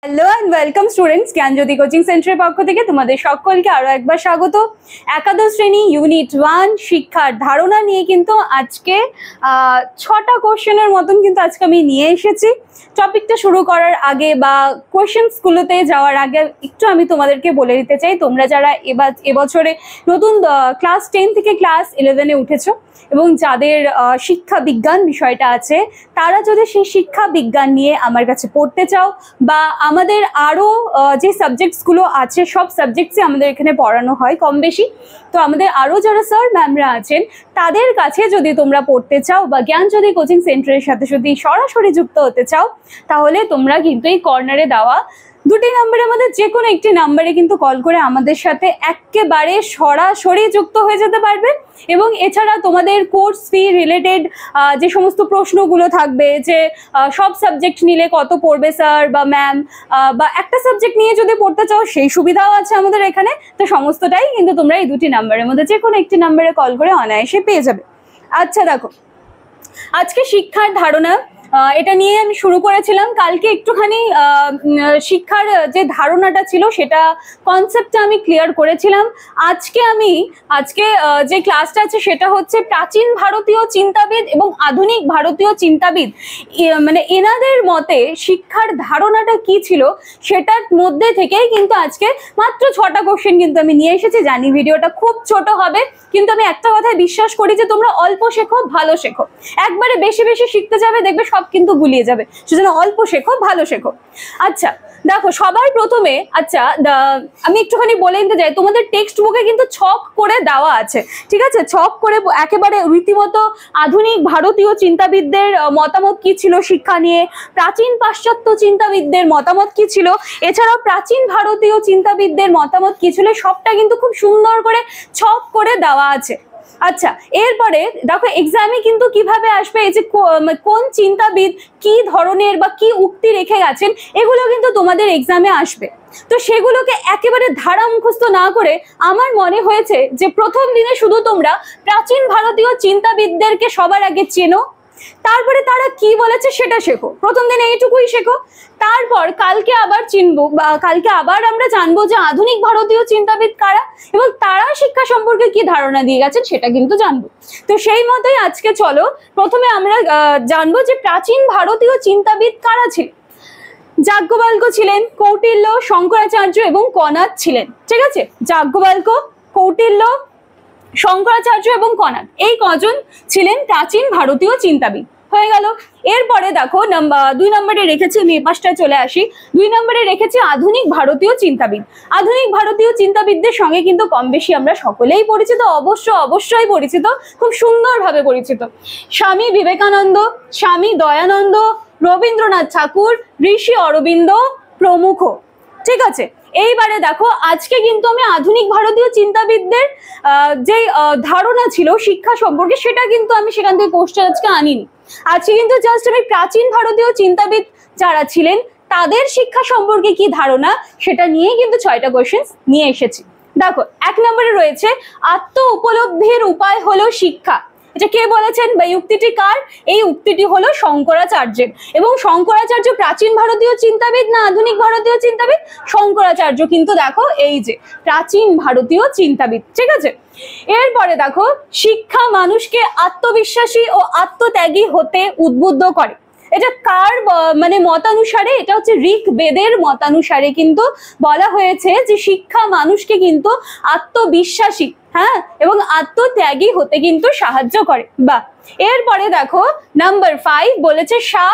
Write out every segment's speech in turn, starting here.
Hello and welcome students, Gyanjyoti coaching সেন্টারের পক্ষ থেকে তোমাদের সকলকে আরো একবার স্বাগত। একাদশ শ্রেণী ইউনিট 1 শিক্ষার ধারণা নিয়ে কিন্তু আজকে 6টা কোশ্চেনের মতন কিন্তু আজকে আমি নিয়ে এসেছি। টপিকটা শুরু করার আগে বা কোশ্চেন্সগুলোতে যাওয়ার আগে একটু আমি তোমাদেরকে বলে দিতে চাই, তোমরা যারা এবছরে নতুন ক্লাস 10 থেকে ক্লাস 11-এ উঠেছো এবং যাদের শিক্ষা বিজ্ঞান বিষয়টা আছে, তারা যদি সেই শিক্ষা বিজ্ঞান নিয়ে আমার কাছে পড়তে চাও বা আমাদের আরও যে সাবজেক্টসগুলো আছে সব সাবজেক্টসই আমাদের এখানে পড়ানো হয় কম বেশি, তো আমাদের আরও যারা স্যার ম্যামরা আছেন তাদের কাছে যদি তোমরা পড়তে চাও বা জ্ঞানজ্যোতি কোচিং সেন্টারের সাথে যদি সরাসরি যুক্ত হতে চাও, তাহলে তোমরা কিন্তু এই কর্নারে দেওয়া দুটি নাম্বারের মধ্যে যে কোনো একটি নাম্বারে কিন্তু কল করে আমাদের সাথে একেবারে সরাসরি যুক্ত হয়ে যেতে পারবে। এবং এছাড়া তোমাদের কোর্স ফি রিলেটেড যে সমস্ত প্রশ্নগুলো থাকবে, যে সব সাবজেক্ট নিলে কত পড়বে স্যার বা ম্যাম, বা একটা সাবজেক্ট নিয়ে যদি পড়তে চাও সেই সুবিধাও আছে আমাদের এখানে। তো সমস্তটাই কিন্তু তোমরা এই দুটি নাম্বারের মধ্যে যে কোনো একটি নাম্বারে কল করে অনায়াসে পেয়ে যাবে। আচ্ছা দেখো, আজকে শিক্ষার ধারণা এটা নিয়ে আমি শুরু করেছিলাম। কালকে একটুখানি শিক্ষার যে ধারণাটা ছিল সেটা কনসেপ্টটা আমি ক্লিয়ার করেছিলাম। আজকে যে ক্লাসটা আছে সেটা হচ্ছে প্রাচীন ভারতীয় চিন্তাবিদ এবং আধুনিক ভারতীয় চিন্তাবিদ, মানে এনাদের মতে শিক্ষার ধারণাটা কি ছিল সেটার মধ্যে থেকেই কিন্তু আজকে মাত্র 6টা কোশ্চেন কিন্তু আমি নিয়ে এসেছি। জানি ভিডিওটা খুব ছোট হবে, কিন্তু আমি একটা কথায় বিশ্বাস করি যে তোমরা অল্প শেখো ভালো শেখো। একবারে বেশি বেশি শিখতে যাবে দেখবে সব কিন্তু গুলিয়ে যাবে, সেজন্য অল্প শেখো ভালো শেখো। আচ্ছা দেখো, সবার প্রথমে আমি একটুখানি বলে নিতে যাই, তোমাদের টেক্সট বুকে কিন্তু ছক করে দেওয়া আছে, ঠিক আছে? ছক করে একেবারে রীতিমতো আধুনিক ভারতীয় চিন্তাবিদদের মতামত কি ছিল শিক্ষা নিয়ে, প্রাচীন পাশ্চাত্য চিন্তাবিদদের মতামত কি ছিল, এছাড়াও প্রাচীন ভারতীয় চিন্তাবিদদের মতামত কি ছিল, সবটা কিন্তু খুব সুন্দর করে ছক করে দেওয়া আছে। আচ্ছা, এরপরে দেখো এক্সামে কিন্তু কিভাবে আসবে, এই যে কোন চিন্তাবিদ কি ধরনের বা কি উক্তি রেখে গেছেন, এগুলো কিন্তু তোমাদের এক্সামে আসবে। তো সেগুলোকে একেবারে ধারা মুখস্থ না করে আমার মনে হয়েছে যে প্রথম দিনে শুধু তোমরা প্রাচীন ভারতীয় চিন্তাবিদদেরকে সবার আগে চেনো, তারপরে তারা কি বলেছে সেটা শেখো। প্রথম দিনে এইটুকুই শেখো, তারপর কালকে আবার চিনবো বা কালকে আবার আমরা জানবো যে আধুনিক ভারতীয় চিন্তাবিদ কারা এবং তারা শিক্ষা সম্পর্কে কি ধারণা দিয়ে গেছেন সেটা কিন্তু জানবো। তো সেই মতোই আজকে চলো প্রথমে আমরা জানবো যে প্রাচীন ভারতীয় চিন্তাবিদ কারা ছিলেন। যাজ্ঞবল্ক্য ছিলেন, কৌটিল্য, শঙ্করাচার্য এবং কনাদ ছিলেন, ঠিক আছে? যাজ্ঞবল্ক্য, কৌটিল্য, শঙ্করাচার্য এবং কনাদ, এই কজন ছিলেন প্রাচীন ভারতীয় চিন্তাবিদ। হয়ে গেল। এরপরে দেখো 2 নম্বরে রেখেছি, আমি পাশটায় চলে আসি। 2 নম্বরে রেখেছি আধুনিক ভারতীয় চিন্তাবিদ। আধুনিক ভারতীয় চিন্তাবিদদের সঙ্গে কিন্তু কম বেশি আমরা সকলেই পরিচিত, অবশ্যই পরিচিত, খুব সুন্দরভাবে পরিচিত। স্বামী বিবেকানন্দ, স্বামী দয়ানন্দ, রবীন্দ্রনাথ ঠাকুর, ঋষি অরবিন্দ প্রমুখ, ঠিক আছে? এইবারে দেখো আজকে কিন্তু আমি আধুনিক ভারতীয় চিন্তাবিদদের যে ধারণা ছিল শিক্ষা সম্পর্কে সেটা কিন্তু আমি সেখান থেকে কোশ্চেন আজকে আনিনি। আজকে কিন্তু জাস্ট আমি প্রাচীন ভারতীয় চিন্তাবিদ যারা ছিলেন তাদের শিক্ষা সম্পর্কে কি ধারণা সেটা নিয়ে কিন্তু 6টা কোশ্চেন নিয়ে এসেছি। দেখো 1 নম্বরে রয়েছে আত্ম উপলব্ধির উপায় হলো শিক্ষা। এটা কে বলেছেন বা উক্তিটি কার? এই উক্তিটি হলো শঙ্করাচার্যের। এবং শঙ্করাচার্য প্রাচীন ভারতীয় চিন্তাবিদ না আধুনিক ভারতীয় চিন্তাবিদ? শঙ্করাচার্য কিন্তু দেখো এই যে প্রাচীন ভারতীয় চিন্তাবিদ, ঠিক আছে? এরপরে দেখো শিক্ষা মানুষকে আত্মবিশ্বাসী ও আত্মত্যাগী হতে উদ্বুদ্ধ করে। এটা কার মানে মতানুসারে? এটা হচ্ছে ঋগ্বেদের মতানুসারে কিন্তু বলা হয়েছে যে শিক্ষা মানুষকে কিন্তু আত্মবিশ্বাসী, হ্যাঁ, এবং আত্মত্যাগী হতে কিন্তু সাহায্য করে। বা এরপরে দেখো নাম্বার 5 বলেছে সা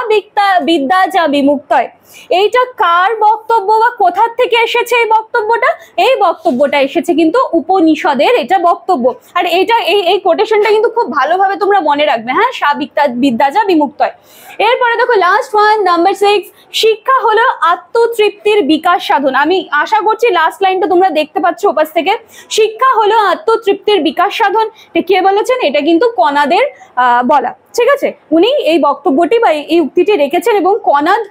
বিদ্যা যা বিমুক্তয়। এইটা কার বক্তব্য বা কোথা থেকে এসেছে এই বক্তব্যটা? এই বক্তব্যটা এসেছে কিন্তু উপনিষদের এটা বক্তব্য। আর এইটা এই কোটেশনটা কিন্তু খুব ভালোভাবে তোমরা মনে রাখবে, হ্যাঁ, সা বিদ্যা যা বিমুক্তয়। এরপরে দেখো লাস্ট 1 নাম্বার 6 শিক্ষা হলো আত্মতৃপ্তির বিকাশ সাধন। আমি আশা করছি লাস্ট লাইনটা তোমরা দেখতে পাচ্ছ ওপাশ থেকে। শিক্ষা হলো আত্মতৃপ্তির বিকাশ সাধন, এটা কে বলেছেন? এটা কিন্তু কনাদের বলা, ঠিক আছে। উনি এই বক্তব্যটি বা এই উক্তিটি রেখেছেন। এবং কনাদ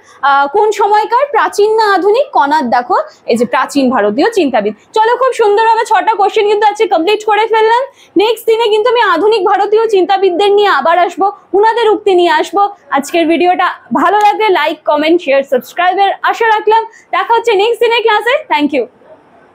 কোন সময়কার, প্রাচীন না আধুনিক? কনাদ দেখো এই যে প্রাচীন ভারতীয় চিন্তাবিদ। চলো, খুব সুন্দরভাবে 6টা কোশ্চেন কিন্তু আজকে কমপ্লিট করে ফেললাম। নেক্সট দিনে কিন্তু আমি আধুনিক ভারতীয় চিন্তাবিদদের নিয়ে আবার আসবো, উনাদের উক্তি নিয়ে আসবো। আজকের ভিডিওটা ভালো লাগলে লাইক, কমেন্ট, শেয়ার, সাবস্ক্রাইবের আশা রাখলাম। দেখা হচ্ছে নেক্সট দিনের ক্লাসে। Thank you.